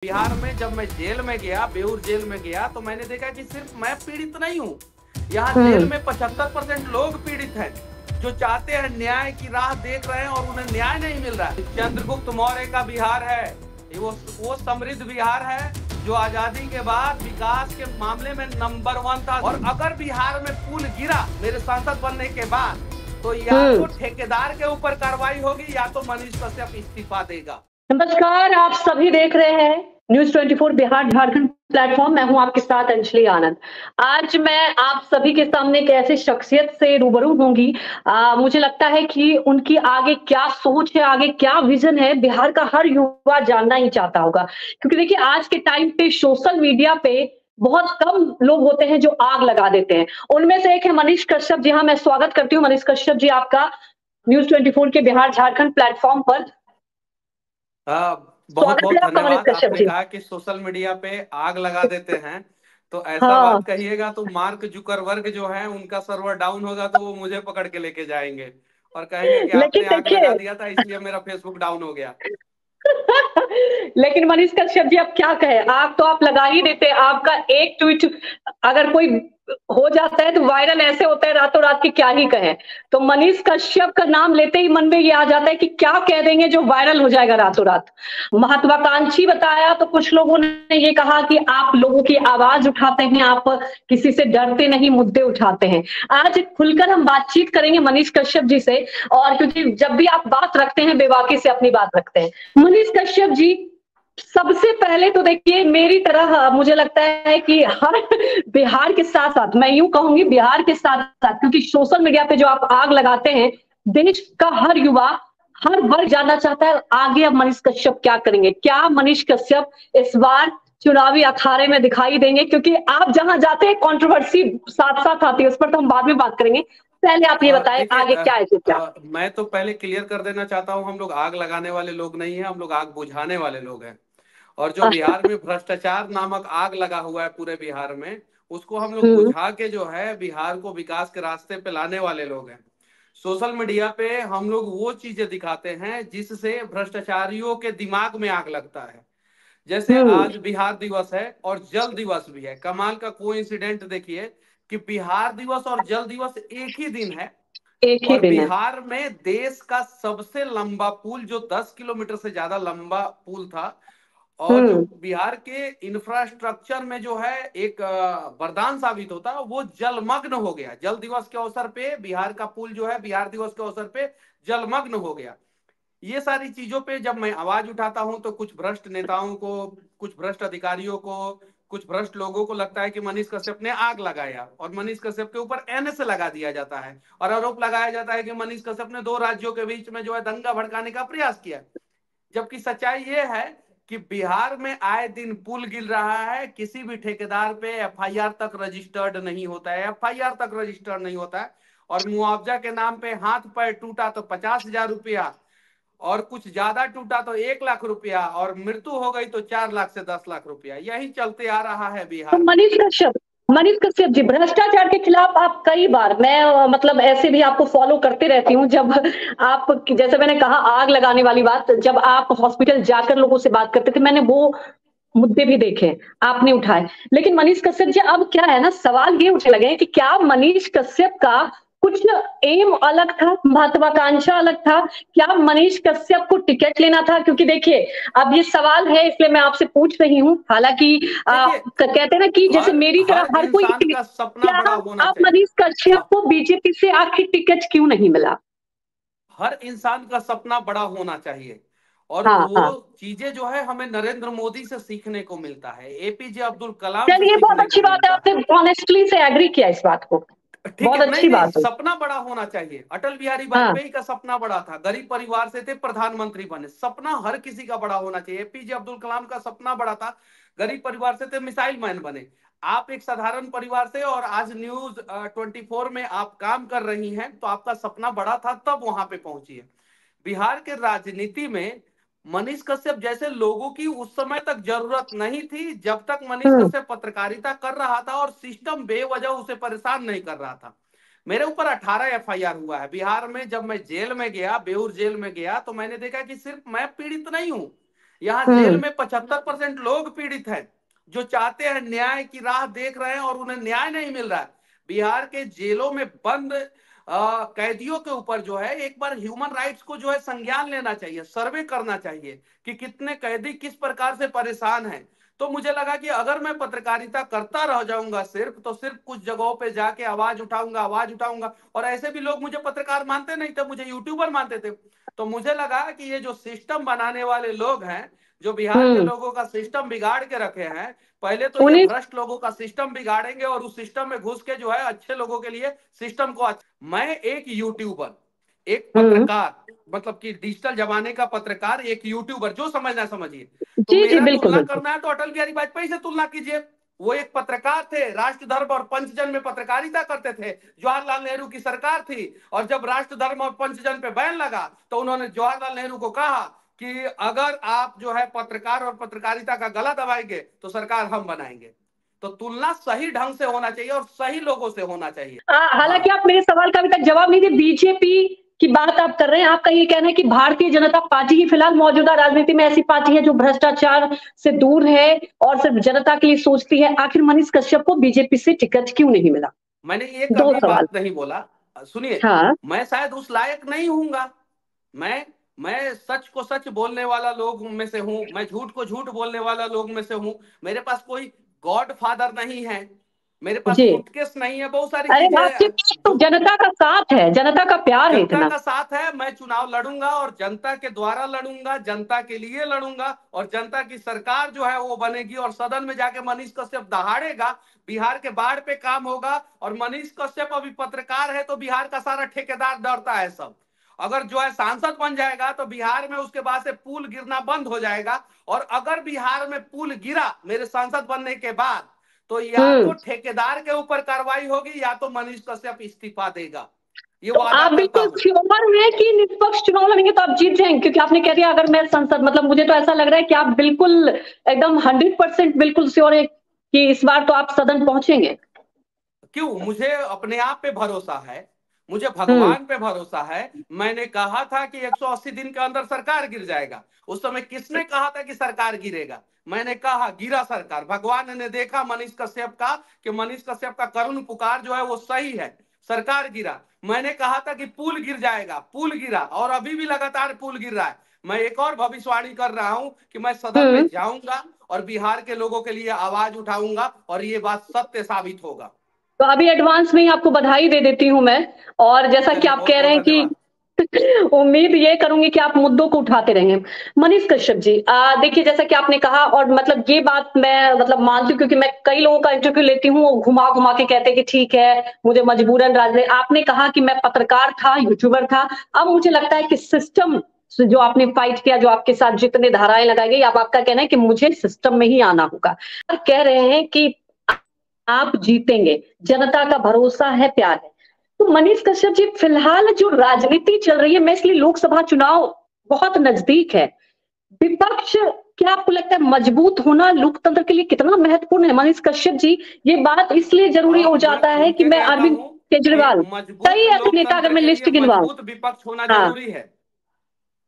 बिहार में जब मैं जेल में गया, बेऊर जेल में गया, तो मैंने देखा कि सिर्फ मैं पीड़ित नहीं हूँ। यहाँ जेल में 75% लोग पीड़ित हैं, जो चाहते हैं, न्याय की राह देख रहे हैं और उन्हें न्याय नहीं मिल रहा है। चंद्रगुप्त मौर्य का बिहार है, वो समृद्ध बिहार है जो आजादी के बाद विकास के मामले में नंबर 1 था। और अगर बिहार में पुल गिरा मेरे सांसद बनने के बाद, तो या तो ठेकेदार के ऊपर कार्रवाई होगी या तो मनीष कश्यप इस्तीफा देगा। नमस्कार, आप सभी देख रहे हैं न्यूज 24 बिहार झारखंड प्लेटफॉर्म। मैं हूं आपके साथ अंजलि आनंद। आज मैं आप सभी के सामने एक ऐसे शख्सियत से रूबरू होंगी। मुझे लगता है कि उनकी आगे क्या सोच है, आगे क्या विजन है, बिहार का हर युवा जानना ही चाहता होगा। क्योंकि देखिए, आज के टाइम पे सोशल मीडिया पे बहुत कम लोग होते हैं जो आग लगा देते हैं। उनमें से एक है मनीष कश्यप। जी हाँ, मैं स्वागत करती हूँ मनीष कश्यप जी आपका न्यूज 24 के बिहार झारखंड प्लेटफॉर्म पर। बहुत बहुत धन्यवाद। आपने कहा कि सोशल मीडिया पे आग लगा देते हैं, तो ऐसा बात कहिएगा तो मार्क जुकरबर्ग जो है उनका सर्वर डाउन होगा तो वो मुझे पकड़ के लेके जाएंगे और कहेंगे कि आपने आग लगा दिया था इसलिए मेरा फेसबुक डाउन हो गया। लेकिन मनीष कश्यप जी, आप क्या कहें, आग तो आप लगा ही देते। आपका एक ट्वीट अगर कोई हो जाता है तो वायरल ऐसे होता है रातों रात की, क्या ही कहें। तो मनीष कश्यप का नाम लेते ही मन में ये आ जाता है कि क्या कह देंगे जो वायरल हो जाएगा रातों रात। महत्वाकांक्षी बताया तो कुछ लोगों ने ये कहा कि आप लोगों की आवाज उठाते हैं, आप किसी से डरते नहीं, मुद्दे उठाते हैं। आज खुलकर हम बातचीत करेंगे मनीष कश्यप जी से, और क्योंकि जब भी आप बात रखते हैं बेबाकी से अपनी बात रखते हैं। मनीष कश्यप जी, सबसे पहले तो देखिए, मेरी तरह मुझे लगता है कि हर बिहार के साथ साथ, मैं यूं कहूंगी बिहार के साथ साथ, क्योंकि सोशल मीडिया पे जो आप आग लगाते हैं, देश का हर युवा, हर वर्ग जानना चाहता है आगे अब मनीष कश्यप क्या करेंगे। क्या मनीष कश्यप इस बार चुनावी अखाड़े में दिखाई देंगे? क्योंकि आप जहां जाते हैं कंट्रोवर्सी साथ साथ आती है, उस पर तो हम बाद में बात करेंगे। पहले आप ये बताएं आगे क्या है क्या? मैं तो पहले क्लियर कर देना चाहता हूं, हम लोग आग लगाने वाले लोग नहीं है, हम लोग आग बुझाने वाले लोग हैं। और जो बिहार में भ्रष्टाचार नामक आग लगा हुआ है पूरे बिहार में, उसको हम लोग बुझा के जो है बिहार को विकास के रास्ते पे लाने वाले लोग हैं। सोशल मीडिया पे हम लोग वो चीजें दिखाते हैं जिससे भ्रष्टाचारियों के दिमाग में आग लगता है। जैसे आज बिहार दिवस है और जल दिवस भी है। कमाल का कोइंसिडेंट देखिए कि बिहार दिवस और जल दिवस एक ही दिन है। और बिहार में देश का सबसे लंबा पुल, जो 10 किलोमीटर से ज्यादा लंबा पुल था, और जो बिहार के इंफ्रास्ट्रक्चर में जो है एक वरदान साबित होता है, वो जलमग्न हो गया। जल दिवस के अवसर पे बिहार का पुल जो है बिहार दिवस के अवसर पे जलमग्न हो गया। ये सारी चीजों पे जब मैं आवाज उठाता हूं तो कुछ भ्रष्ट नेताओं को, कुछ भ्रष्ट अधिकारियों को, कुछ भ्रष्ट लोगों को लगता है कि मनीष कश्यप ने आग लगाया, और मनीष कश्यप के ऊपर एनएसए लगा दिया जाता है और आरोप लगाया जाता है कि मनीष कश्यप ने 2 राज्यों के बीच में जो है दंगा भड़काने का प्रयास किया। जबकि सच्चाई ये है कि बिहार में आए दिन पुल गिर रहा है, किसी भी ठेकेदार पे एफआईआर तक रजिस्टर्ड नहीं होता है, एफआईआर तक रजिस्टर्ड नहीं होता है। और मुआवजा के नाम पे हाथ पैर टूटा तो 50,000 रुपया, और कुछ ज्यादा टूटा तो 1 लाख रुपया, और मृत्यु हो गई तो 4 लाख से 10 लाख रुपया। यही चलते आ रहा है बिहार में। मनीष कश्यप जी, भ्रष्टाचार के खिलाफ आप कई बार, मैं मतलब ऐसे भी आपको फॉलो करते रहती हूँ, जब आप, जैसे मैंने कहा आग लगाने वाली बात, जब आप हॉस्पिटल जाकर लोगों से बात करते थे, मैंने वो मुद्दे भी देखे, आपने उठाए। लेकिन मनीष कश्यप जी, अब क्या है ना, सवाल ये उठने लगे हैं कि क्या मनीष कश्यप का कुछ एम अलग था, महत्वाकांक्षा अलग था? क्या मनीष कश्यप को टिकट लेना था? क्योंकि देखिए, अब ये सवाल है इसलिए मैं आपसे पूछ रही हूँ। हालांकि कहते हैं ना कि जैसे मेरी तरह हर कोई का सपना बड़ा होना चाहिए। मनीष कश्यप को बीजेपी से आखिर टिकट क्यों नहीं मिला? हर इंसान का सपना बड़ा होना चाहिए, और वो चीजें जो है हमें नरेंद्र मोदी से सीखने को मिलता है, एपीजे अब्दुल कलाम से। चलिए, बहुत अच्छी बात है, आपने ऑनेस्टली से एग्री किया इस बात को, बहुत अच्छी बात है। सपना बड़ा होना चाहिए। अटल बिहारी वाजपेयी का सपना बड़ा था, गरीब परिवार से थे, प्रधानमंत्री बने। सपना हर किसी का बड़ा होना चाहिए। एपीजे अब्दुल कलाम का सपना बड़ा था, गरीब परिवार से थे, मिसाइल मैन बने। आप एक साधारण परिवार से और आज न्यूज 24 में आप काम कर रही हैं, तो आपका सपना बड़ा था, तब वहां पे पहुंची है। बिहार के राजनीति में मनीष कश्यप जैसे लोगों की उस समय तक जरूरत नहीं थी, जब तक मनीष कश्यप पत्रकारिता कर रहा था और सिस्टम बेवजह उसे परेशान नहीं कर रहा था। मेरे ऊपर 18 एफआईआर हुआ है बिहार में। जब मैं जेल में गया, बेऊर जेल में गया, तो मैंने देखा कि सिर्फ मैं पीड़ित नहीं हूं, यहाँ जेल हम्म। में 75% लोग पीड़ित हैं, जो चाहते हैं, न्याय की राह देख रहे हैं और उन्हें न्याय नहीं मिल रहा है। बिहार के जेलों में बंद कैदियों के ऊपर जो है एक बार ह्यूमन राइट्स को जो है संज्ञान लेना चाहिए, सर्वे करना चाहिए कि कितने कैदी किस प्रकार से परेशान हैं। तो मुझे लगा कि अगर मैं पत्रकारिता करता रह जाऊंगा सिर्फ, तो सिर्फ कुछ जगहों पे जाके आवाज उठाऊंगा, आवाज उठाऊंगा, और ऐसे भी लोग मुझे पत्रकार मानते नहीं थे, मुझे यूट्यूबर मानते थे। तो मुझे लगा कि ये जो सिस्टम बनाने वाले लोग हैं, जो बिहार के हम्म। लोगों का सिस्टम बिगाड़ के रखे हैं, पहले तो ये उन्हीं। भ्रष्ट लोगों का सिस्टम बिगाड़ेंगे और उस सिस्टम में घुस के जो है अच्छे लोगों के लिए सिस्टम को मैं एक यूट्यूबर, एक हम्म। पत्रकार, मतलब कि डिजिटल जमाने का पत्रकार, एक यूट्यूबर, जो समझना समझिए। तो जी जी, मेरा बिल्कुल तुलना बिल्कुल। करना है तो अटल बिहारी वाजपेयी से तुलना कीजिए। वो एक पत्रकार थे, राष्ट्र धर्म और पंचजन में पत्रकारिता करते थे। जवाहरलाल नेहरू की सरकार थी और जब राष्ट्र धर्म और पंचजन पे बैन लगा तो उन्होंने जवाहरलाल नेहरू को कहा कि अगर आप जो है पत्रकार और पत्रकारिता का गला दबाएंगे तो सरकार हम बनाएंगे। तो तुलना सही ढंग से होना चाहिए और सही लोगों से होना चाहिए। हाँ, हालांकि आप मेरे सवाल का अभी तक जवाब नहीं दिए। बीजेपी की बात आप कर रहे हैं, आपका ये कहना है कि भारतीय जनता पार्टी ही फिलहाल मौजूदा राजनीति में ऐसी पार्टी है जो भ्रष्टाचार से दूर है और सिर्फ जनता के लिए सोचती है। आखिर मनीष कश्यप को बीजेपी से टिकट क्यों नहीं मिला? मैंने ये दो कभी सवाल। बात नहीं बोला। सुनिए, हाँ। मैं शायद उस लायक नहीं हूंगा। मैं मैं सच को सच बोलने वाला लोग में से हूं, मैं झूठ को झूठ बोलने वाला लोग में से हूं। मेरे पास कोई गॉड फादर नहीं है, मेरे पास जी। सूटकेस नहीं है, बहुत सारी अरे चीजें आपके पास तो जो जनता का साथ है, जनता का प्यार है जनता इतना। का साथ है। मैं चुनाव लड़ूंगा और जनता के द्वारा लड़ूंगा, जनता के लिए लड़ूंगा, और जनता की सरकार जो है वो बनेगी और सदन में जाके मनीष कश्यप दहाड़ेगा। बिहार के बाढ़ पे काम होगा और मनीष कश्यप अभी पत्रकार है तो बिहार का सारा ठेकेदार डरता है सब। अगर जो है सांसद बन जाएगा तो बिहार में उसके बाद से पुल गिरना बंद हो जाएगा। और अगर बिहार में पुल गिरा मेरे सांसद बनने के बाद, तो या तो हम्म। ठेकेदार के ऊपर कार्रवाई होगी या तो मनीष कश्यप इस्तीफा देगा। ये तो वादा आप करता बिल्कुल हूं। श्योर हैं कि निष्पक्ष चुनाव लड़ेंगे तो आप जीत जाएंगे? क्योंकि आपने कह दिया अगर मैं संसद, मतलब मुझे तो ऐसा लग रहा है कि आप बिल्कुल एकदम 100% बिल्कुल श्योर है कि इस बार तो आप सदन पहुंचेंगे। क्यों? मुझे अपने आप पे भरोसा है, मुझे हम्म। भगवान पे भरोसा है। मैंने कहा था कि 180 दिन के अंदर सरकार गिर जाएगा। उस समय किसने कहा था कि सरकार गिरेगा? मैंने कहा, गिरा सरकार। भगवान ने देखा मनीष कश्यप का कि मनीष कश्यप का करुण पुकार जो है वो सही है, सरकार गिरा। मैंने कहा था कि पुल गिर जाएगा, पुल गिरा, और अभी भी लगातार पुल गिर रहा है। मैं एक और भविष्यवाणी कर रहा हूं कि मैं सदन में हम्म। जाऊंगा और बिहार के लोगों के लिए आवाज उठाऊंगा और ये बात सत्य साबित होगा। तो अभी एडवांस में ही आपको बधाई दे देती हूं मैं। और जैसा कि चलिए, आप बहुत कह रहे बहुत हैं कि धन्यवाद। उम्मीद ये करूंगी कि आप मुद्दों को उठाते रहेंगे। मनीष कश्यप जी, देखिए जैसा कि आपने कहा, और मतलब ये बात मैं मतलब मानती हूँ क्योंकि मैं कई लोगों का इंटरव्यू लेती हूँ, वो घुमा घुमा के कहते हैं कि ठीक है मुझे मजबूरन राजनीति। आपने कहा कि मैं पत्रकार था, यूट्यूबर था। अब मुझे लगता है कि सिस्टम जो आपने फाइट किया, जो आपके साथ जितने धाराएं लगाई गई, अब आपका कहना है कि मुझे सिस्टम में ही आना होगा। कह रहे हैं कि आप जीतेंगे, जनता का भरोसा है, प्यार है। तो मनीष कश्यप जी, फिलहाल जो राजनीति चल रही है, मैं इसलिए लोकसभा चुनाव बहुत नजदीक है, विपक्ष, क्या आपको लगता है मजबूत होना लोकतंत्र के लिए कितना महत्वपूर्ण है? मनीष कश्यप जी, ये बात इसलिए जरूरी हो मैं जाता है खुल कि के मैं कहता अरविंद हूं कि केजरीवाल, मजबूत कई ऐसे नेता अगर लोकतंत्र मैं के लिस्ट लिए गिनवाऊं। मजबूत विपक्ष होना हाँ। जरूरी है।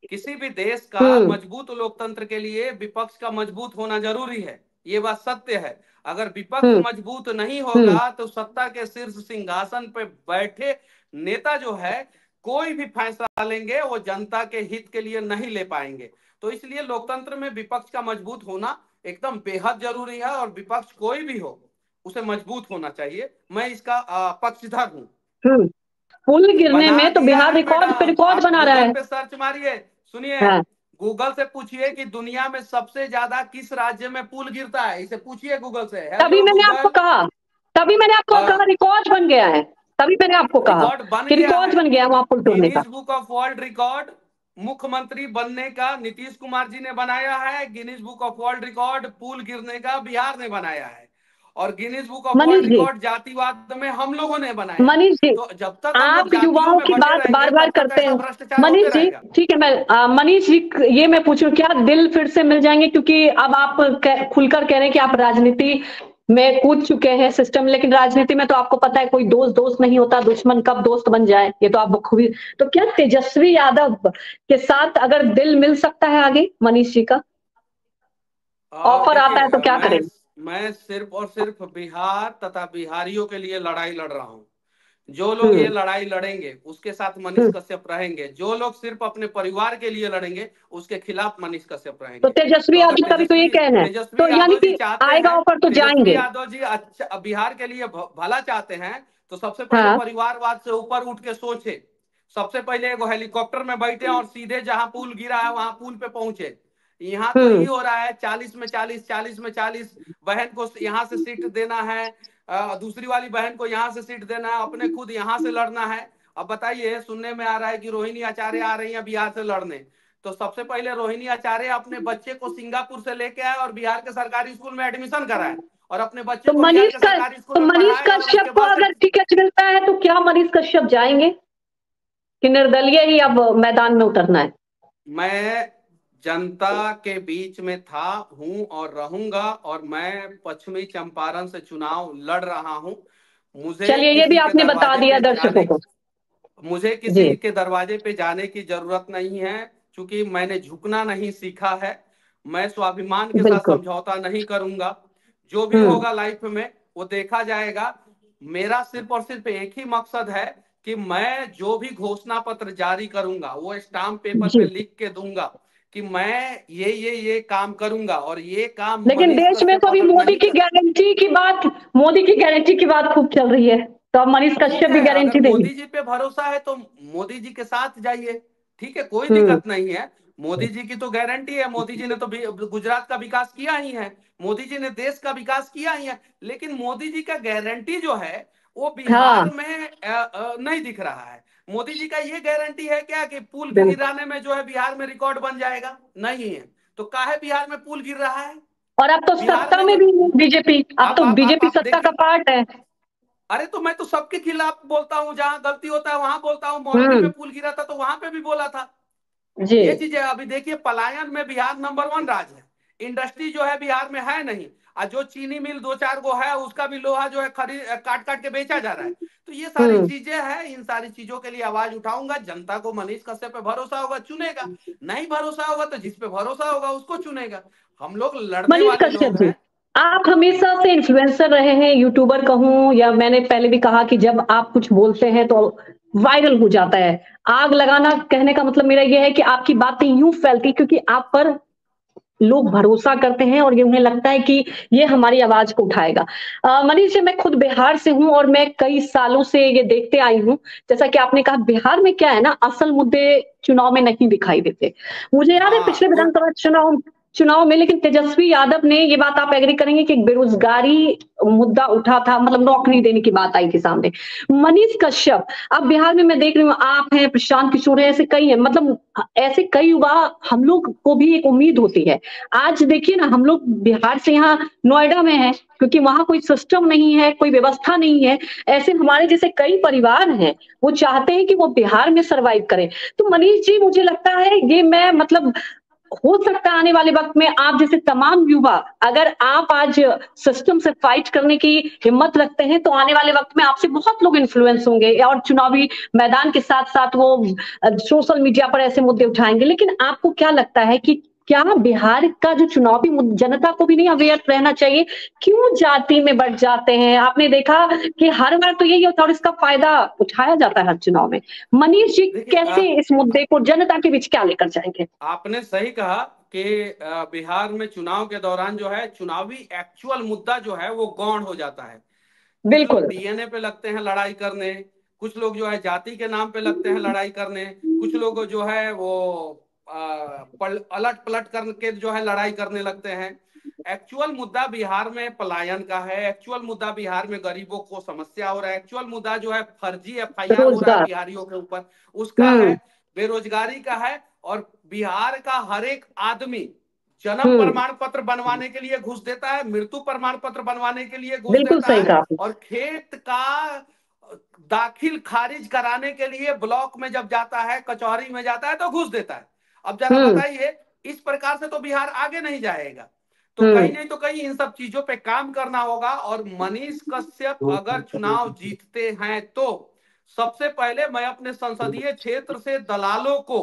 किसी भी देश का हम्म। मजबूत लोकतंत्र के लिए विपक्ष का मजबूत होना जरूरी है, ये बात सत्य है। अगर विपक्ष हम्म। मजबूत नहीं हम्म। होगा तो सत्ता के शीर्ष सिंहासन पर बैठे नेता जो है कोई भी फैसला लेंगे वो जनता के हित के लिए नहीं ले पाएंगे। तो इसलिए लोकतंत्र में विपक्ष का मजबूत होना एकदम बेहद जरूरी है, और विपक्ष कोई भी हो उसे मजबूत होना चाहिए। मैं इसका पक्षधर हूं। हम्म। पुल गिरने बना में तो दिया बिहार है रिकॉर्ड पे मैडम, रिकॉर्ड आप बना रहा गूगल है। पे सर्च मारिए। सुनिए, हाँ। गूगल से पूछिए कि दुनिया में सबसे ज्यादा किस राज्य में पुल गिरता है, इसे पूछिए गूगल से। तभी हेलो मैंने आपको गूगल। कहा, तभी मैंने आपको कहा रिकॉर्ड बन गया है। तभी मैंने आपको कहा रिकॉर्ड बन कि गया रिकॉर्ड है, बन गया वहां पुल तोड़ने का। Guinness book of world record. मुख्यमंत्री बनने का नीतीश कुमार जी ने बनाया है, Guinness book of world record पुल गिरने का बिहार ने बनाया है, और Guinness book of world Manish ji, record जातिवाद में हम लोगों ने बनाया है। मनीष जी, तो जब तक हम लोग आप जातियों युवाओं में की बटे बात बार रहेंगे बार तब तक करते ऐसा हैं। भ्रष्टाचार होते मनीष जी, रहेगा। ठीक है, मैं मनीष जी, ये मैं पूछ रही हूँ, क्या दिल फिर से मिल जाएंगे? क्योंकि अब आप खुलकर कह रहे हैं कि आप राजनीति में कूद चुके हैं सिस्टम, लेकिन राजनीति में तो आपको पता है कोई दोस्त दोस्त नहीं होता, दुश्मन कब दोस्त बन जाए ये तो आप बखूबी। तो क्या तेजस्वी यादव के साथ अगर दिल मिल सकता है आगे मनीष जी का? ऑफर आता देखिए, है तो क्या मैं करें? मैं सिर्फ और सिर्फ बिहार तथा बिहारियों के लिए लड़ाई लड़ रहा हूँ। जो लोग ये हम्म। लड़ाई लड़ेंगे उसके साथ मनीष हम्म। कश्यप रहेंगे, जो लोग सिर्फ अपने परिवार के लिए लड़ेंगे उसके खिलाफ मनीष कश्यप तो रहेंगे। तेजस्वी तो अगर यादव का भी तो ये कहना है, तेजस्वी तो यानी यादव जी कि चाहते आएगा हैं, ऑफर तो तेजस्वी जाएंगे। यादव जी अच्छा बिहार के लिए भला चाहते हैं, तो सबसे पहले हाँ। परिवारवाद से ऊपर उठ के सोचे। सबसे पहले एगो हेलीकॉप्टर में बैठे और सीधे जहां पुल गिरा है वहां पुल पे पहुंचे। यहाँ तो यही हम्म। हो रहा है, 40 में 40, 40 में 40। बहन को यहाँ से सीट देना है, दूसरी वाली बहन को यहाँ से सीट देना है, अपने खुद यहाँ से लड़ना है। अब बताइए, सुनने में आ रहा है कि रोहिणी आचार्य आ रही है बिहार से लड़ने। तो सबसे पहले रोहिणी आचार्य अपने बच्चे को सिंगापुर से लेके आए और बिहार के सरकारी स्कूल में एडमिशन कराए, और अपने बच्चे तो को बिहार मनीष के का सरकारी स्कूल तो में मनीष पढ़ाए और कश्यप उसके को बाद से। अगर टिकट मिलता है तो क्या मनीष कश्यप जाएंगे, कि निर्दलीय ही अब मैदान में उतरना है? मैं जनता के बीच में था, हूं और रहूंगा, और मैं पश्चिमी चंपारण से चुनाव लड़ रहा हूं। मुझे चलिए, ये भी किसी के आपने बता दरवाजे दिया पे दर्शकों जाने को। मुझे किसी जी। के दरवाजे पे जाने की जरूरत नहीं है, क्योंकि मैंने झुकना नहीं सीखा है। मैं स्वाभिमान के साथ बिल्कुल। समझौता नहीं करूंगा। जो भी हम्म। होगा लाइफ में वो देखा जाएगा। मेरा सिर्फ और सिर्फ एक ही मकसद है कि मैं जो भी घोषणा पत्र जारी करूंगा वो स्टाम्प पेपर पे जी। लिख के दूंगा कि मैं ये काम करूंगा, और ये काम लेकिन मनीष देश में कश्यप तो अभी अगर मोदी नहीं की कर। गारंटी की बात, मोदी की गारंटी की बात खूब चल रही है, तो अब मनीष ठीक कश्यप है, भी अगर गारंटी देंगे। मोदी जी पे भरोसा है तो मोदी जी के साथ जाइए। ठीक है, कोई हम्म। दिक्कत नहीं है। मोदी जी की तो गारंटी है, मोदी जी ने तो गुजरात का विकास किया ही है। मोदी जी ने देश का विकास किया ही है। लेकिन मोदी जी का गारंटी जो है वो हाँ। बिहार में नहीं दिख रहा है। मोदी जी का ये गारंटी है क्या कि पुल बिल्कुल। गिराने में जो है बिहार में रिकॉर्ड बन जाएगा? नहीं है। तो काहे बिहार में पुल गिर रहा है? और अब तो बिहार सत्ता में में जो भी है बीजेपी, अब तो बीजेपी आप सत्ता का देखिए। पार्ट है। अरे तो मैं तो सबके खिलाफ बोलता हूँ, जहां गलती होता है वहां बोलता हूँ। मोरबी में हम्म। पुल गिरा था तो वहां पे भी बोला था। जी। ये चीजें अभी देखिए, पलायन में बिहार नंबर 1 राज्य है। इंडस्ट्री जो है बिहार में है नहीं। और जो चीनी मिल दो चार गो है उसका भी लोहा जो है खरीद काट काट के बेचा जा रहा है। तो ये सारी हम्म। चीजें हैं, इन सारी चीजों के लिए आवाज उठाऊंगा। जनता को मनीष कश्यप पे भरोसा होगा चुनेगा, नहीं भरोसा होगा तो जिस पे भरोसा होगा उसको चुनेगा। हम लोग लड़ने मनीष वाले कश्यप लोग जी, हैं। आप हमेशा से इन्फ्लुएंसर रहे हैं, यूट्यूबर कहूं, या मैंने पहले भी कहा कि जब आप कुछ बोलते हैं तो वायरल हो जाता है। आग लगाना कहने का मतलब मेरा यह है कि आपकी बातें यूं फैलती क्योंकि आप पर लोग भरोसा करते हैं और ये उन्हें लगता है कि ये हमारी आवाज को उठाएगा। मनीष जी, मैं खुद बिहार से हूं और मैं कई सालों से ये देखते आई हूं, जैसा कि आपने कहा बिहार में क्या है ना, असल मुद्दे चुनाव में नहीं दिखाई देते। मुझे याद है हाँ पिछले गुड। विधानसभा चुनाव चुनाव में, लेकिन तेजस्वी यादव ने, ये बात आप एग्री करेंगे कि बेरोजगारी मुद्दा उठा था, मतलब नौकरी देने की बात आई थी सामने। मनीष कश्यप, अब बिहार में मैं देख रही हूँ, आप हैं, प्रशांत किशोर है, ऐसे कई हैं, मतलब ऐसे कई युवा, हम लोग को भी एक उम्मीद होती है। आज देखिए ना, हम लोग बिहार से यहाँ नोएडा में हैं, क्योंकि वहां कोई सिस्टम नहीं है, कोई व्यवस्था नहीं है। ऐसे हमारे जैसे कई परिवार हैं, वो चाहते हैं कि वो बिहार में सरवाइव करें। तो मनीष जी, मुझे लगता है ये मैं मतलब, हो सकता है आने वाले वक्त में आप जैसे तमाम युवा, अगर आप आज सिस्टम से फाइट करने की हिम्मत रखते हैं, तो आने वाले वक्त में आपसे बहुत लोग इन्फ्लुएंस होंगे और चुनावी मैदान के साथ साथ वो सोशल मीडिया पर ऐसे मुद्दे उठाएंगे। लेकिन आपको क्या लगता है कि क्या बिहार का जो चुनावी जनता को भी नहीं अवेयर रहना चाहिए? क्यों जाति में बढ़ जाते हैं? आपने देखा कि हर बार तो यही होता है और इसका फायदा उठाया जाता है हर चुनाव में। मनीष जी, देखिए, कैसे इस मुद्दे को जनता के बीच क्या लेकर जाएंगे? आपने सही कहा कि बिहार में चुनाव के दौरान जो है चुनावी एक्चुअल मुद्दा जो है वो गौण हो जाता है। कुछ लोग बिल्कुल। डीएनए पे लगते हैं लड़ाई करने, कुछ लोग जो है जाति के नाम पे लगते हैं लड़ाई करने, कुछ लोग जो है वो अलट पलट करके जो है लड़ाई करने लगते हैं। एक्चुअल मुद्दा बिहार में पलायन का है, एक्चुअल मुद्दा बिहार में गरीबों को समस्या हो रहा है, एक्चुअल मुद्दा जो है फर्जी एफआईआर हो रहा है रोजगार। बिहारियों के ऊपर उसका है, हुँ। बेरोजगारी का है। और बिहार का हर एक आदमी जन्म हुँ। प्रमाण पत्र बनवाने के लिए घुस देता है, मृत्यु प्रमाण पत्र बनवाने के लिए घुस बिल्कुल देता सही है, कहा आपने। और खेत का दाखिल खारिज कराने के लिए ब्लॉक में जब जाता है, कचहरी में जाता है तो घुस देता है। अब जरा हुँ। बताइए, इस प्रकार से तो बिहार आगे नहीं जाएगा। तो कहीं हुँ। नहीं तो कहीं इन सब चीजों पे काम करना होगा। और मनीष कश्यप अगर चुनाव जीतते हैं तो सबसे पहले मैं अपने संसदीय क्षेत्र से दलालों को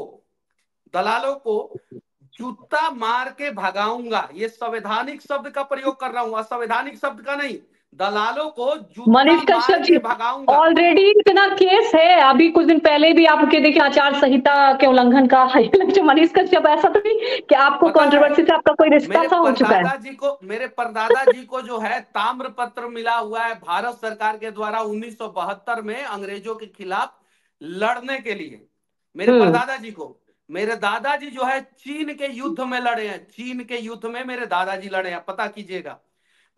जूता मार के भगाऊंगा। ये संवैधानिक शब्द का प्रयोग कर रहा हूं, असंवैधानिक शब्द का नहीं। दलालों को जूता मनीष मार कश्यप जी, के भगाऊंगा। ऑलरेडी इतना केस है, अभी कुछ दिन पहले भी आपके देखिए आचार संहिता के उल्लंघन का जो मनीष कश्यप, ऐसा तो नहीं कि आपको पता है, कंट्रोवर्सी से आपका कोई रिश्ता सा हो चुका है? मेरे परदादा जी को जो है ताम्र पत्र मिला हुआ है भारत सरकार के द्वारा 1972 में अंग्रेजों के खिलाफ लड़ने के लिए। मेरे हम्म। परदादा जी को, मेरे दादाजी जो है चीन के युद्ध में लड़े हैं, चीन के युद्ध में मेरे दादाजी लड़े हैं, पता कीजिएगा।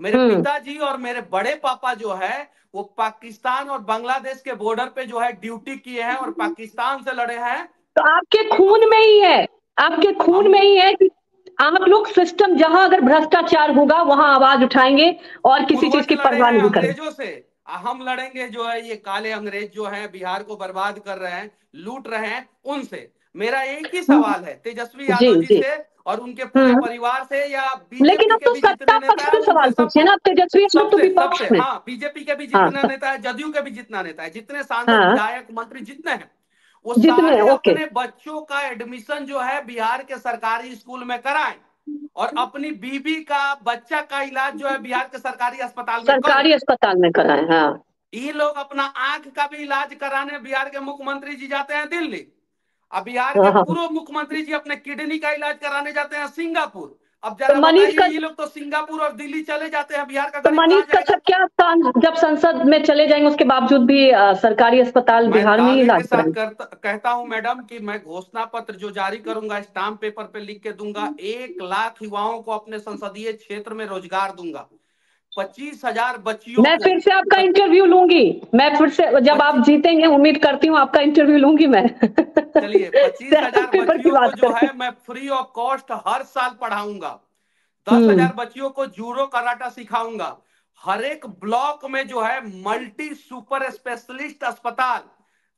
मेरे हम्म। पिताजी और मेरे बड़े पापा जो है वो पाकिस्तान और बांग्लादेश के बॉर्डर पे जो है ड्यूटी किए हैं और पाकिस्तान से लड़े हैं। तो आपके खून में ही है, आपके खून हम में ही है कि आप लोग सिस्टम, जहां अगर भ्रष्टाचार होगा वहां आवाज उठाएंगे और किसी चीज पूर्वज की लड़े परवाह हैं नहीं करेंगे। अंग्रेजों से, हम लड़ेंगे जो है ये काले अंग्रेज जो है बिहार को बर्बाद कर रहे हैं, लूट रहे हैं, उनसे। मेरा एक ही हम्म। सवाल है तेजस्वी जी यादव जी जी। से और उनके पूरे हम्म। परिवार से, या लेकिन बीजेपी अब के तो भी जितने सत्ता नेता पक्ष हैं से उनसे, सवाल पूछिए सबसे ना, तेजस्वी यादव तो सबसे विपक्ष सबसे में। हाँ, बीजेपी के भी हाँ जितना नेता है, जदयू के भी जितना नेता है, जितने सांसद हाँ। विधायक मंत्री जितने हैं, वो जितने, सारे ओके। अपने बच्चों का एडमिशन जो है बिहार के सरकारी स्कूल में कराएं और अपनी बीबी का, बच्चा का इलाज जो है बिहार के सरकारी अस्पताल में करें। सरकारी अस्पताल में कराए, हाँ। ये लोग अपना आंख का भी इलाज कराने बिहार के मुख्यमंत्री जी जाते हैं दिल्ली। अब बिहार के हाँ हाँ। पूर्व मुख्यमंत्री जी अपने किडनी का इलाज कराने जाते हैं सिंगापुर। अब तो जरा मनीष बताइए, का, ये लोग तो सिंगापुर और दिल्ली चले जाते हैं, बिहार का तो गरीब मनीष कहां कश्यप जाएगा? क्या जब संसद में चले जाएंगे उसके बावजूद भी सरकारी अस्पताल मैं बिहार में ही दावे के इलाज साथ कराएंगे? कहता हूं मैडम कि मैं घोषणा पत्र जो जारी करूंगा स्टाम्प पेपर पे लिख के दूंगा, 1 लाख युवाओं को अपने संसदीय क्षेत्र में रोजगार दूंगा। 25,000 बच्चियों मैं को, फिर से आपका इंटरव्यू लूंगी, मैं फिर से जब आप 25 जीतेंगे उम्मीद करती हूँ आपका इंटरव्यू लूंगी मैं। चलिए, पच्चीस स्टैम्प हजार पेपर की बच्चियों को बात जो करें। है मैं फ्री ऑफ कॉस्ट हर साल पढ़ाऊंगा। दस हम्म। हजार बच्चियों को जूडो कराटा सिखाऊंगा। हर एक ब्लॉक में जो है मल्टी सुपर स्पेशलिस्ट अस्पताल,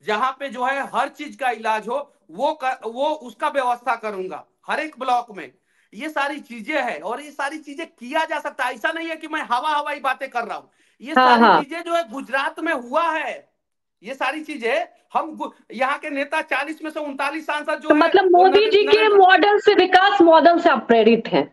जहां पे जो है हर चीज का इलाज हो, वो उसका व्यवस्था करूंगा हर एक ब्लॉक में। ये सारी चीजें हैं और ये सारी चीजें किया जा सकता है। ऐसा नहीं है कि मैं हवा हवाई बातें कर रहा हूं, ये हाँ सारी हाँ। चीजें जो है गुजरात में हुआ है। ये सारी चीजें हम यहाँ के नेता 40 में से 39 सांसद जो तो है मतलब वो मोदी जी के नरेंद्र, मॉडल से, विकास मॉडल से आप प्रेरित हैं?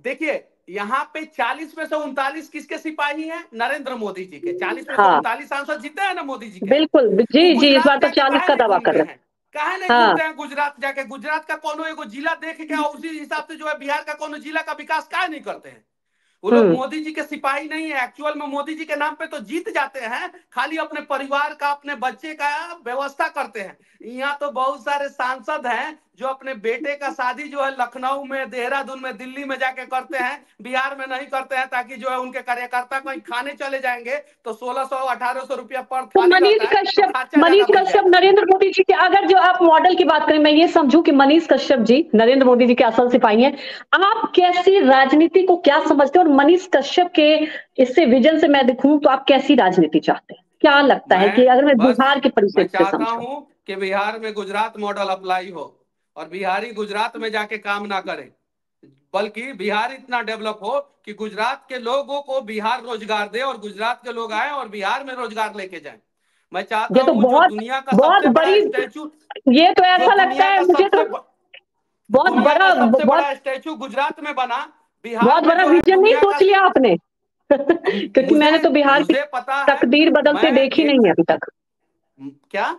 देखिए यहाँ पे 40 में से 39 किसके सिपाही हैं? नरेंद्र मोदी जी के। 40 में से हाँ 39 सांसद जीते हैं ना मोदी जी के। बिल्कुल, वो जी जी, इस बार गुजरात तो जाके 40 काहे का नहीं दावा कर घूमते रहे हैं? काहे नहीं हैं। हाँ। घूमते हैं गुजरात जाके? गुजरात का कोनो एगो जिला देख के और उसी हिसाब से जो है बिहार का कोनो जिला का विकास काहे नहीं करते हैं? वो लोग हम्म। मोदी जी के सिपाही नहीं है, एक्चुअल में मोदी जी के नाम पे तो जीत जाते हैं, खाली अपने परिवार का, अपने बच्चे का व्यवस्था करते हैं। यहाँ तो बहुत सारे सांसद हैं जो अपने बेटे का शादी जो है लखनऊ में, देहरादून में, दिल्ली में जाके करते हैं, बिहार में नहीं करते हैं, ताकि जो है उनके कार्यकर्ता कहीं खाने चले जाएंगे तो 1600-1800 रुपया पर तो थाली रहता है, तो खर्चा ज्यादा बच जाएगा। नरेंद्र मोदी जी के, अगर जो आप मॉडल की बात करें, मैं ये समझूं कि मनीष कश्यप जी नरेंद्र मोदी जी के असल सिपाही हैं, आप कैसी राजनीति को क्या समझते हैं? और मनीष कश्यप के इससे विजन से मैं देखूं तो आप कैसी राजनीति चाहते हैं? क्या लगता है कि मैं अगर मैं बस बिहार के मैं परिप्रेक्ष्य से चाहता समझूं? हूं कि बिहार में गुजरात मॉडल अप्लाई हो और बिहारी गुजरात में जाके काम ना करे, बल्कि बिहार इतना डेवलप हो कि गुजरात के लोगों को बिहार रोजगार दे और गुजरात के लोग आए और बिहार में रोजगार लेके जाएं। मैं चाहता ये तो हूं जो बहुत दुनिया का बहुत सबसे बड़ा बड़ी, स्टैचू, ये तो जो ऐसा लगता दुनिया है का मुझे तो बहुत दुनिया का बड़ा, सबसे बहुत बड़ा स्टैचू गुजरात में बना, बिहार बहुत में बड़ा जो है विजन नहीं दुनिया का। सोच लिया आपने? क्योंकि मुझे मैंने तो बिहार की मुझे पता है, तकदीर बदलते मैं देखी एक, नहीं है अभी तक। क्या,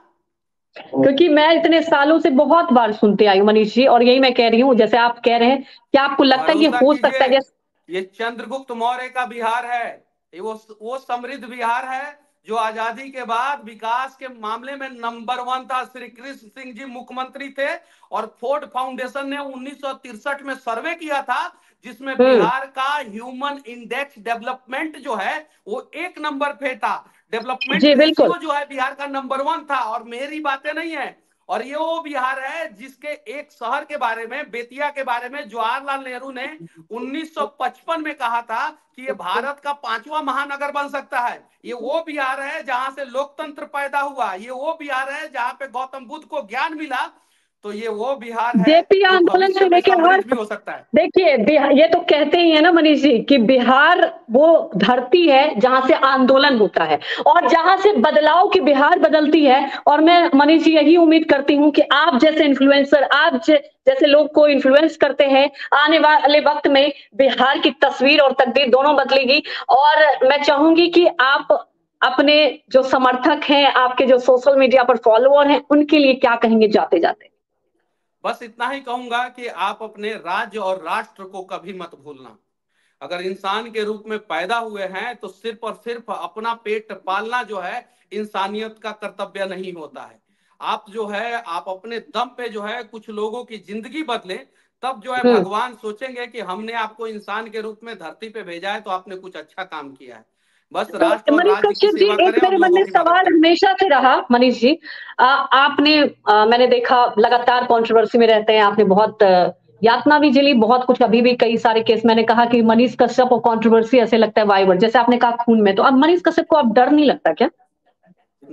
क्योंकि मैं इतने सालों से बहुत बार सुनते आई हूँ मनीष जी, और यही मैं कह रही हूँ, जैसे आप कह रहे हैं, क्या आपको लगता है ये भरोसा हो कीजिए, सकता है? जैसे ये चंद्रगुप्त मौर्य का बिहार है। ये वो समृद्ध बिहार है जो आजादी के बाद विकास के मामले में नंबर 1 था। श्री कृष्ण सिंह जी मुख्यमंत्री थे और फोर्ड फाउंडेशन ने 1963 में सर्वे किया था, जिसमें हम्म। बिहार का ह्यूमन इंडेक्स डेवलपमेंट जो है वो 1 नंबर पे था। डेवलपमेंट जी बिल्कुल। रेशियो जो है बिहार का नंबर 1 था, और मेरी बातें नहीं है। और ये वो बिहार है जिसके एक शहर के बारे में, बेतिया के बारे में, जवाहरलाल नेहरू ने 1955 में कहा था कि ये भारत का 5वां महानगर बन सकता है। ये वो बिहार है जहां से लोकतंत्र पैदा हुआ। ये वो बिहार है जहां पे गौतम बुद्ध को ज्ञान मिला। तो ये वो बिहार है जेपी जो आंदोलन भविष्य से में लेके हर, समृद्ध भी हो सकता है। देखिए ये तो कहते ही है ना मनीष जी कि बिहार वो धरती है जहां से आंदोलन होता है और जहां से बदलाव की बिहार बदलती है। और मैं मनीष जी यही उम्मीद करती हूँ कि आप जैसे इन्फ्लुएंसर, आप जैसे लोग को इन्फ्लुएंस करते हैं, आने वाले वक्त में बिहार की तस्वीर और तकदीर दोनों बदलेगी। और मैं चाहूंगी कि आप अपने जो समर्थक हैं, आपके जो सोशल मीडिया पर फॉलोअर हैं, उनके लिए क्या कहेंगे जाते जाते? बस इतना ही कहूंगा कि आप अपने राज्य और राष्ट्र को कभी मत भूलना। अगर इंसान के रूप में पैदा हुए हैं तो सिर्फ और सिर्फ अपना पेट पालना जो है इंसानियत का कर्तव्य नहीं होता है। आप जो है आप अपने दम पे जो है कुछ लोगों की जिंदगी बदलें, तब जो है हम्म। भगवान सोचेंगे कि हमने आपको इंसान के रूप में धरती पे भेजा है तो आपने कुछ अच्छा काम किया है। बस राष्ट्र तो और मनीष राज्य की कश्यप जी, सेवा एक करें और मेरे मन लोगों में की मदद सवाल करें। हमेशा से रहा मनीष जी, आपने मैंने देखा लगातार कंट्रोवर्सी में रहते हैं, आपने बहुत यातना भी झेली, बहुत कुछ, अभी भी कई सारे केस। मैंने कहा कि मनीष कश्यप और कंट्रोवर्सी ऐसे लगता है वाइवर, जैसे आपने कहा खून में, तो अब मनीष कश्यप को अब डर नहीं लगता क्या?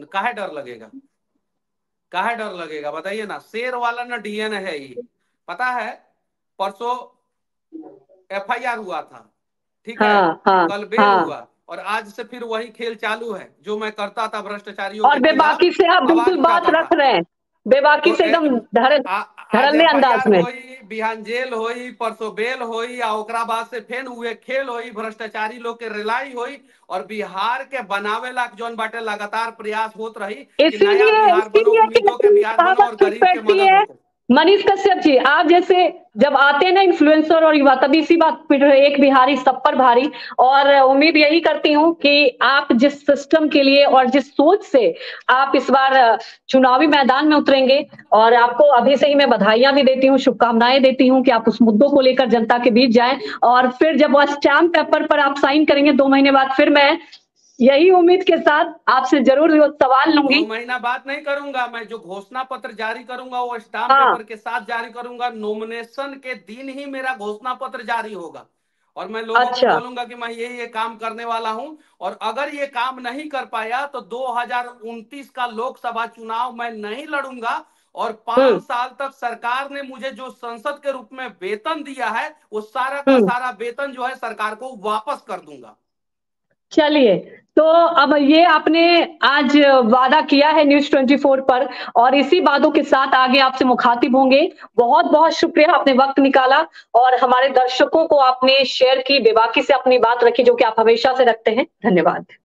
काहे डर लगेगा? काहे डर लगेगा बताइए ना, शेर वाला ना डीएनए है ये। पता है, परसों एफआईआर हुआ था, ठीक है, हाँ हाँ कल बेल हाँ। हुआ, और आज से फिर वही खेल चालू है जो मैं करता था भ्रष्टाचारियों और के खिलाफ, बेबाकी से आप आवाज बिल्कुल बात उठाता रख था। रहे हैं, बेबाकी तो से एकदम आज धड़ल्ले अंदाज एफआईआर में। होई, बिहान जेल होई, परसों बेल होई, आ ओकरा बाद से फेन हुए खेल होई, भ्रष्टाचारी लोग के रिलाई होई, और बिहार के बनावे ला जौन बाटे लगातार प्रयास होत रही कि नया इसीलिए बिहार बनो, इसीलिए कि उम्मीदों के अपनी बिहार बनो और कहावत फिट गरीब के बैठती मदद है। होको। मनीष कश्यप जी, आप जैसे जब आते हैं ना इन्फ्लुएंसर और युवा, तभी इसी बात पे जो है, एक बिहारी सब पर भारी। और उम्मीद यही करती हूँ कि आप जिस सिस्टम के लिए और जिस सोच से आप इस बार चुनावी मैदान में उतरेंगे, और आपको अभी से ही मैं बधाइयां भी देती हूँ, शुभकामनाएं देती हूँ कि आप उस मुद्दों को लेकर जनता के बीच जाएं। और फिर जब वह स्टैम्प पेपर पर आप साइन करेंगे 2 महीने बाद, फिर मैं यही उम्मीद के साथ आपसे जरूर सवाल दो लूंगी। महीना बात नहीं करूंगा, मैं जो घोषणा पत्र जारी करूंगा वो स्टाम्प हाँ। पेपर के साथ जारी करूंगा। नॉमिनेशन के दिन ही मेरा घोषणा पत्र जारी होगा, और मैं लोगों को अच्छा। बोलूंगा कि मैं ये काम करने वाला हूं। और अगर ये काम नहीं कर पाया तो 2029 का लोकसभा चुनाव मैं नहीं लड़ूंगा, और 5 साल तक सरकार ने मुझे जो संसद के रूप में वेतन दिया है वो सारा का हम्म। सारा वेतन जो है सरकार को वापस कर दूंगा। चलिए, तो अब ये आपने आज वादा किया है न्यूज़ 24 पर, और इसी वादों के साथ आगे आपसे मुखातिब होंगे। बहुत बहुत शुक्रिया, आपने वक्त निकाला और हमारे दर्शकों को आपने शेयर की, बेबाकी से अपनी बात रखी, जो कि आप हमेशा से रखते हैं। धन्यवाद।